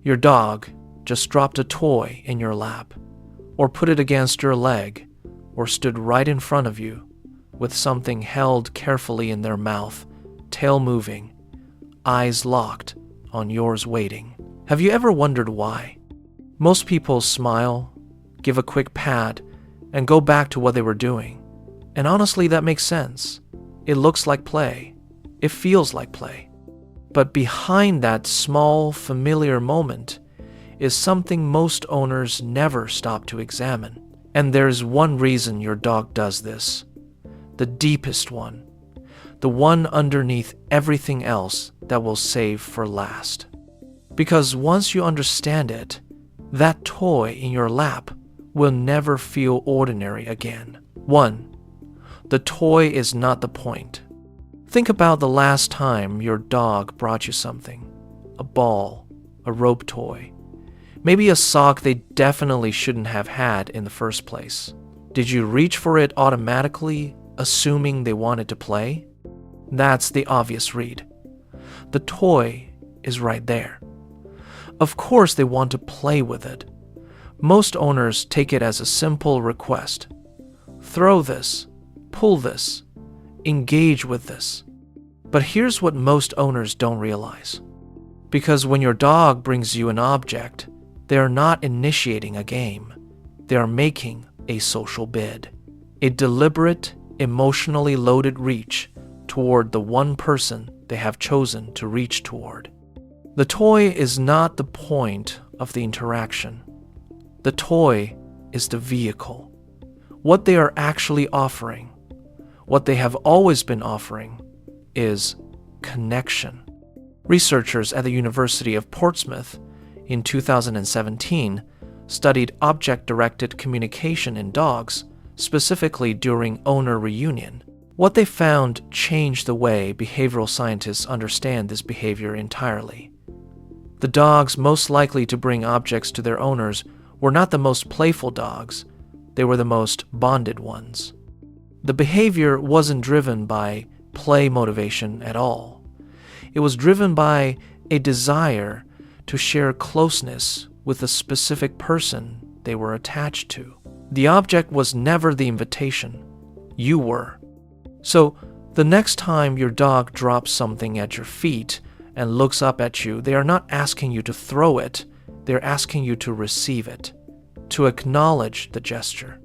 Your dog just dropped a toy in your lap, or put it against your leg, or stood right in front of you with something held carefully in their mouth, tail moving, eyes locked on yours waiting. Have you ever wondered why? Most people smile, give a quick pat, and go back to what they were doing. And honestly, that makes sense. It looks like play. It feels like play. But behind that small, familiar moment is something most owners never stop to examine. And there's one reason your dog does this. The deepest one. The one underneath everything else that we'll save for last. Because once you understand it, that toy in your lap will never feel ordinary again. 1. The toy is not the point. Think about the last time your dog brought you something. A ball, a rope toy, maybe a sock they definitely shouldn't have had in the first place. Did you reach for it automatically, assuming they wanted to play? That's the obvious read. The toy is right there. Of course they want to play with it. Most owners take it as a simple request. Throw this, pull this, engage with this. But here's what most owners don't realize. Because when your dog brings you an object, they are not initiating a game. They are making a social bid. A deliberate, emotionally loaded reach toward the one person they have chosen to reach toward. The toy is not the point of the interaction. The toy is the vehicle. What they are actually offering, what they have always been offering, is connection. Researchers at the University of Portsmouth in 2017 studied object-directed communication in dogs, specifically during owner reunion. What they found changed the way behavioral scientists understand this behavior entirely. The dogs most likely to bring objects to their owners were not the most playful dogs, they were the most bonded ones. The behavior wasn't driven by play motivation at all. It was driven by a desire to share closeness with a specific person they were attached to. The object was never the invitation. You were. So, the next time your dog drops something at your feet and looks up at you, they are not asking you to throw it, they're asking you to receive it, to acknowledge the gesture,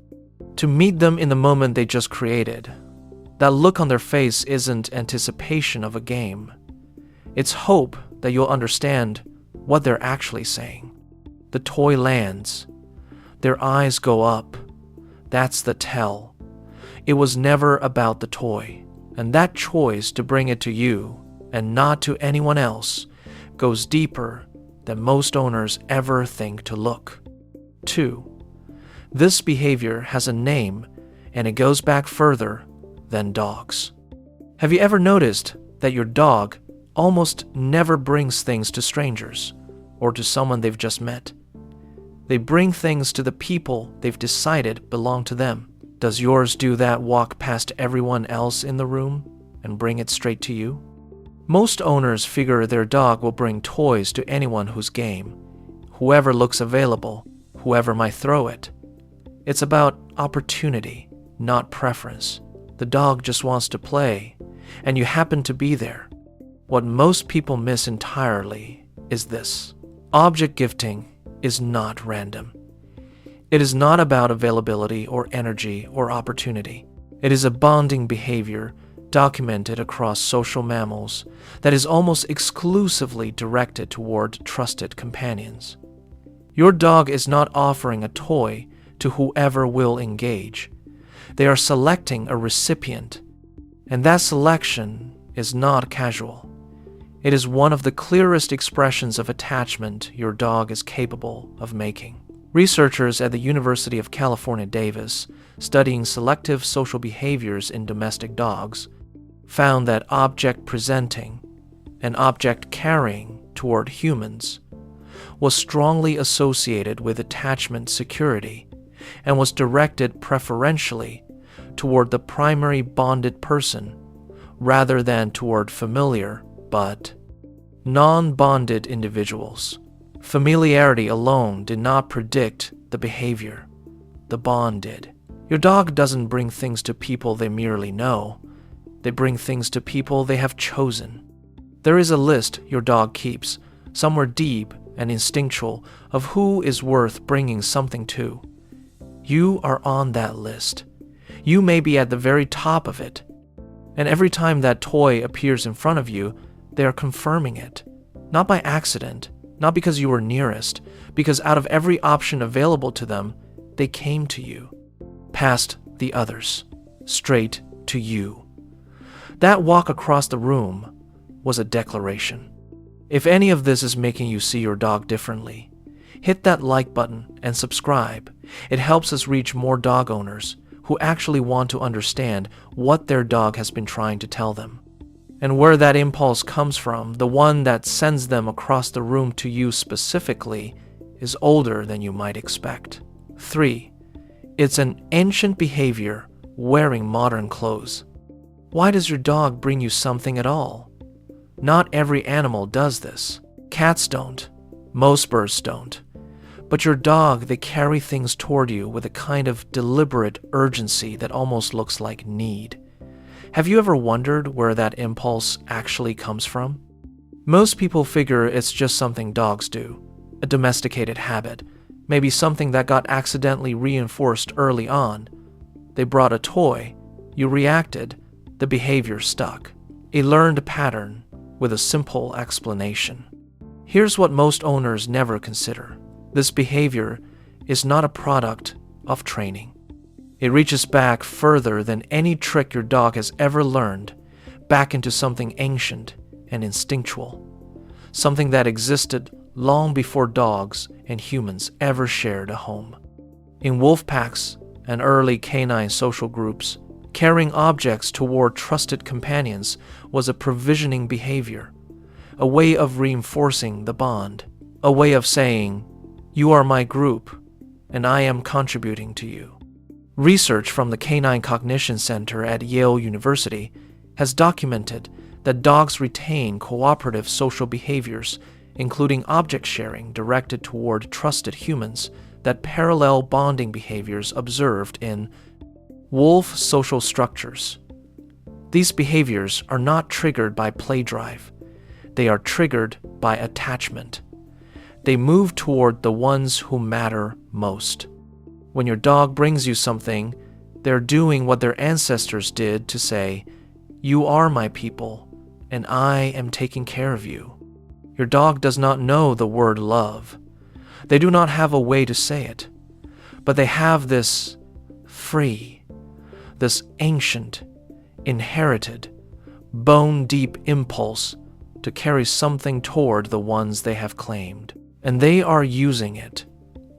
to meet them in the moment they just created. That look on their face isn't anticipation of a game. It's hope that you'll understand what they're actually saying. The toy lands. Their eyes go up. That's the tell. It was never about the toy, and that choice to bring it to you and not to anyone else goes deeper than most owners ever think to look. 2. This behavior has a name, and it goes back further than dogs. Have you ever noticed that your dog almost never brings things to strangers or to someone they've just met? They bring things to the people they've decided belong to them. Does yours do that, walk past everyone else in the room and bring it straight to you? Most owners figure their dog will bring toys to anyone who's game, whoever looks available, whoever might throw it. It's about opportunity, not preference. The dog just wants to play, and you happen to be there. What most people miss entirely is this. Object gifting is not random. It is not about availability or energy or opportunity. It is a bonding behavior documented across social mammals that is almost exclusively directed toward trusted companions. Your dog is not offering a toy to whoever will engage. They are selecting a recipient, and that selection is not casual. It is one of the clearest expressions of attachment your dog is capable of making. Researchers at the University of California, Davis, studying selective social behaviors in domestic dogs, found that object presenting and object carrying toward humans was strongly associated with attachment security and was directed preferentially toward the primary bonded person rather than toward familiar but non-bonded individuals. Familiarity alone did not predict the behavior. The bond did. Your dog doesn't bring things to people they merely know. They bring things to people they have chosen. There is a list your dog keeps, somewhere deep and instinctual, of who is worth bringing something to. You are on that list. You may be at the very top of it. And every time that toy appears in front of you, they are confirming it. Not by accident, not because you were nearest, because out of every option available to them, they came to you, past the others, straight to you. That walk across the room was a declaration. If any of this is making you see your dog differently, hit that like button and subscribe. It helps us reach more dog owners who actually want to understand what their dog has been trying to tell them. And where that impulse comes from, the one that sends them across the room to you specifically, is older than you might expect. 3. It's an ancient behavior wearing modern clothes. Why does your dog bring you something at all? Not every animal does this. Cats don't. Most birds don't. But your dog, they carry things toward you with a kind of deliberate urgency that almost looks like need. Have you ever wondered where that impulse actually comes from? Most people figure it's just something dogs do, a domesticated habit, maybe something that got accidentally reinforced early on. They brought a toy, you reacted, the behavior stuck. A learned pattern with a simple explanation. Here's what most owners never consider. This behavior is not a product of training. It reaches back further than any trick your dog has ever learned, back into something ancient and instinctual, something that existed long before dogs and humans ever shared a home. In wolf packs and early canine social groups, carrying objects toward trusted companions was a provisioning behavior, a way of reinforcing the bond, a way of saying, "You are my group, and I am contributing to you." Research from the Canine Cognition Center at Yale University has documented that dogs retain cooperative social behaviors, including object sharing directed toward trusted humans, that parallel bonding behaviors observed in wolf social structures. These behaviors are not triggered by play drive. They are triggered by attachment. They move toward the ones who matter most. When your dog brings you something, they're doing what their ancestors did to say, "You are my people, and I am taking care of you." Your dog does not know the word love. They do not have a way to say it, but they have this free, this ancient, inherited, bone-deep impulse to carry something toward the ones they have claimed. And they are using it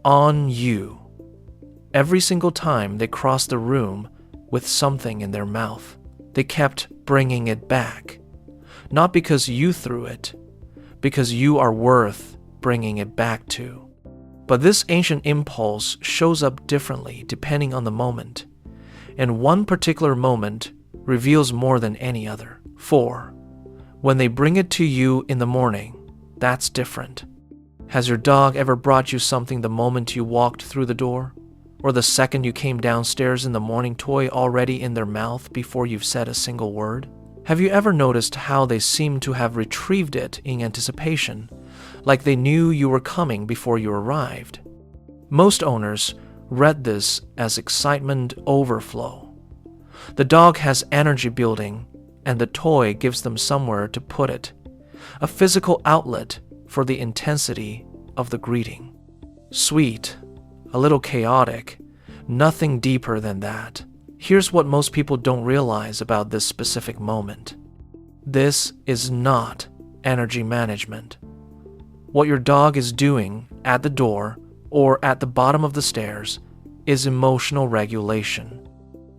on you every single time they cross the room with something in their mouth. They kept bringing it back, not because you threw it, because you are worth bringing it back to. But this ancient impulse shows up differently depending on the moment, and one particular moment reveals more than any other. 4. When they bring it to you in the morning, that's different. Has your dog ever brought you something the moment you walked through the door? Or the second you came downstairs in the morning, toy already in their mouth before you've said a single word? Have you ever noticed how they seem to have retrieved it in anticipation, like they knew you were coming before you arrived? Most owners read this as excitement overflow. The dog has energy building, and the toy gives them somewhere to put it, a physical outlet for the intensity of the greeting. Sweet, a little chaotic, nothing deeper than that. Here's what most people don't realize about this specific moment. This is not energy management. What your dog is doing at the door or at the bottom of the stairs is emotional regulation.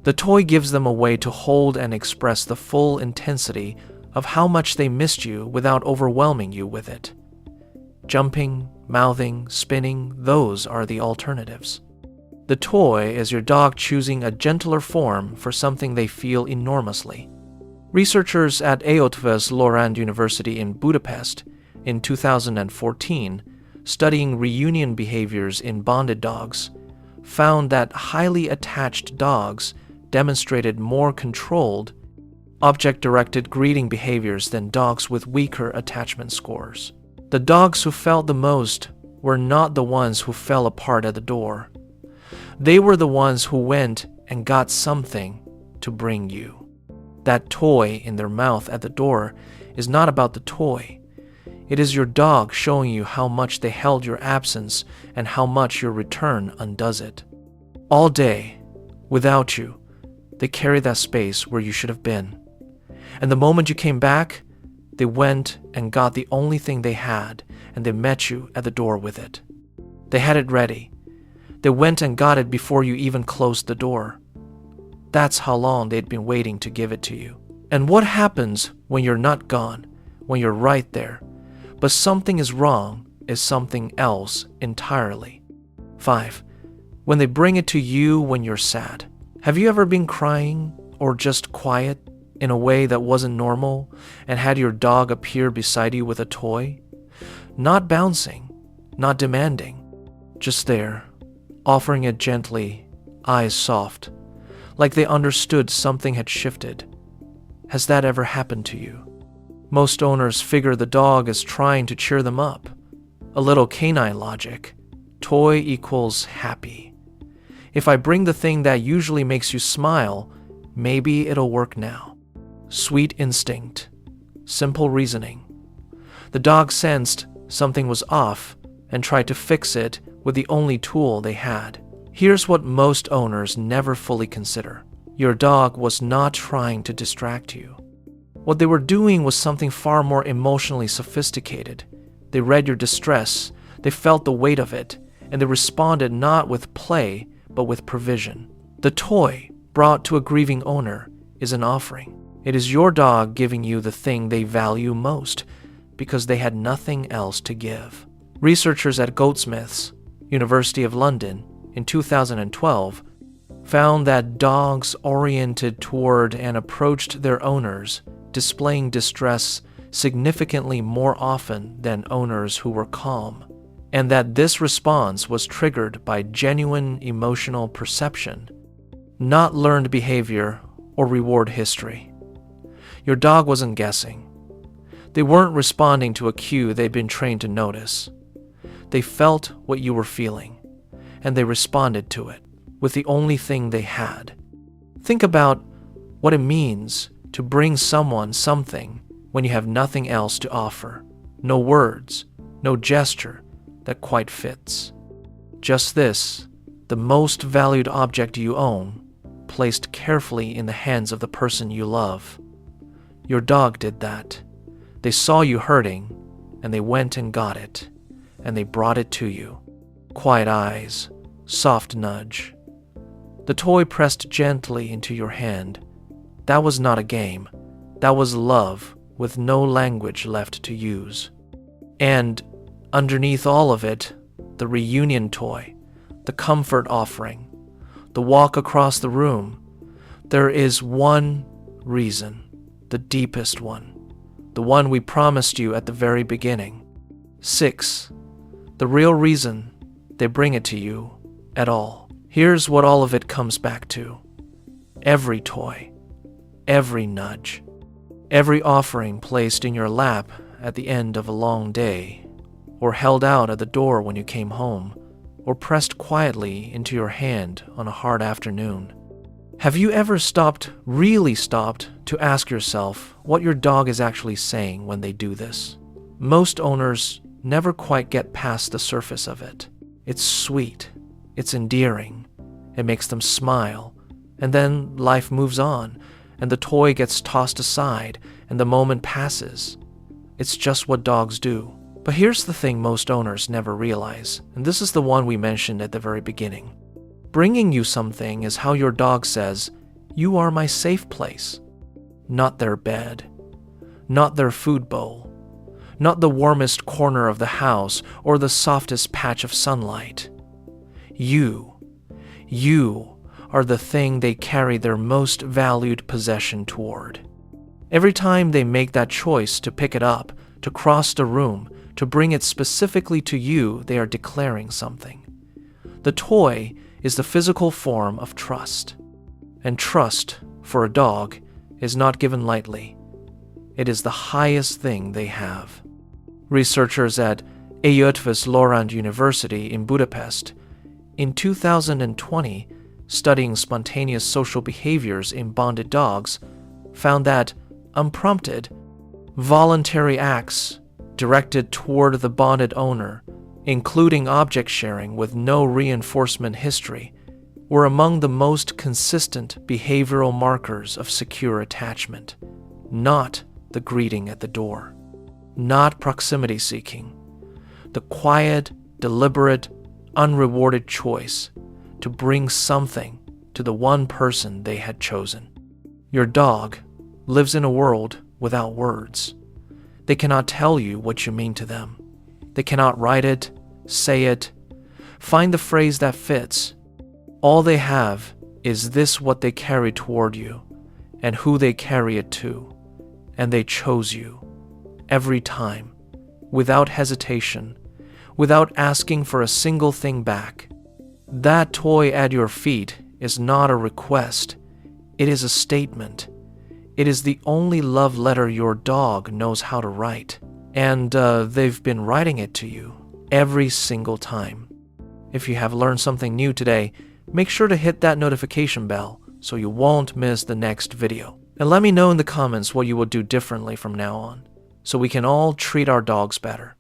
The toy gives them a way to hold and express the full intensity of how much they missed you without overwhelming you with it. Jumping, mouthing, spinning, those are the alternatives. The toy is your dog choosing a gentler form for something they feel enormously. Researchers at Eötvös Loránd University in Budapest in 2014 studying reunion behaviors in bonded dogs, found that highly attached dogs demonstrated more controlled, object-directed greeting behaviors than dogs with weaker attachment scores. The dogs who felt the most were not the ones who fell apart at the door. They were the ones who went and got something to bring you. That toy in their mouth at the door is not about the toy. It is your dog showing you how much they held your absence and how much your return undoes it. All day, without you, they carry that space where you should have been. And the moment you came back, they went and got the only thing they had, and they met you at the door with it. They had it ready. They went and got it before you even closed the door. That's how long they'd been waiting to give it to you. And what happens when you're not gone, when you're right there, but something is wrong is something else entirely? 5. When they bring it to you when you're sad. Have you ever been crying or just quiet in a way that wasn't normal and had your dog appear beside you with a toy? Not bouncing, not demanding, just there, offering it gently, eyes soft, like they understood something had shifted. Has that ever happened to you? Most owners figure the dog is trying to cheer them up. A little canine logic. Toy equals happy. If I bring the thing that usually makes you smile, maybe it'll work now. Sweet instinct. Simple reasoning. The dog sensed something was off and tried to fix it with the only tool they had. Here's what most owners never fully consider. Your dog was not trying to distract you. What they were doing was something far more emotionally sophisticated. They read your distress, they felt the weight of it, and they responded not with play, but with provision. The toy brought to a grieving owner is an offering. It is your dog giving you the thing they value most, because they had nothing else to give. Researchers at Goldsmiths, University of London, in 2012, found that dogs oriented toward and approached their owners displaying distress significantly more often than owners who were calm, and that this response was triggered by genuine emotional perception, not learned behavior or reward history. Your dog wasn't guessing. They weren't responding to a cue they'd been trained to notice. They felt what you were feeling, and they responded to it with the only thing they had. Think about what it means to bring someone something when you have nothing else to offer. No words, no gesture that quite fits. Just this, the most valued object you own, placed carefully in the hands of the person you love. Your dog did that. They saw you hurting, and they went and got it, and they brought it to you. Quiet eyes, soft nudge. The toy pressed gently into your hand. That was not a game. That was love with no language left to use. And underneath all of it, the reunion toy, the comfort offering, the walk across the room, there is one reason, the deepest one, the one we promised you at the very beginning. 6. The real reason they bring it to you at all. Here's what all of it comes back to. Every toy, every nudge, every offering placed in your lap at the end of a long day, or held out at the door when you came home, or pressed quietly into your hand on a hard afternoon. Have you ever really stopped, to ask yourself what your dog is actually saying when they do this? Most owners never quite get past the surface of it. It's sweet, it's endearing, it makes them smile, and then life moves on, and the toy gets tossed aside, and the moment passes. It's just what dogs do. But here's the thing most owners never realize, and this is the one we mentioned at the very beginning. Bringing you something is how your dog says, "You are my safe place." Not their bed, not their food bowl, not the warmest corner of the house or the softest patch of sunlight. You are the thing they carry their most valued possession toward. Every time they make that choice to pick it up, to cross the room, To bring it specifically to you, they are declaring something. The toy is the physical form of trust. And trust, for a dog, is not given lightly. It is the highest thing they have. Researchers at Eötvös Loránd University in Budapest, in 2020, studying spontaneous social behaviors in bonded dogs, found that, unprompted, voluntary acts directed toward the bonded owner, including object sharing with no reinforcement history, were among the most consistent behavioral markers of secure attachment, not the greeting at the door, not proximity seeking, the quiet, deliberate, unrewarded choice to bring something to the one person they had chosen. Your dog lives in a world without words. They cannot tell you what you mean to them. They cannot write it, say it, find the phrase that fits. All they have is this: what they carry toward you and who they carry it to. And they chose you every time, without hesitation, without asking for a single thing back. That toy at your feet is not a request. It is a statement. It is the only love letter your dog knows how to write. And they've been writing it to you every single time. If you have learned something new today, make sure to hit that notification bell so you won't miss the next video. And let me know in the comments what you will do differently from now on, so we can all treat our dogs better.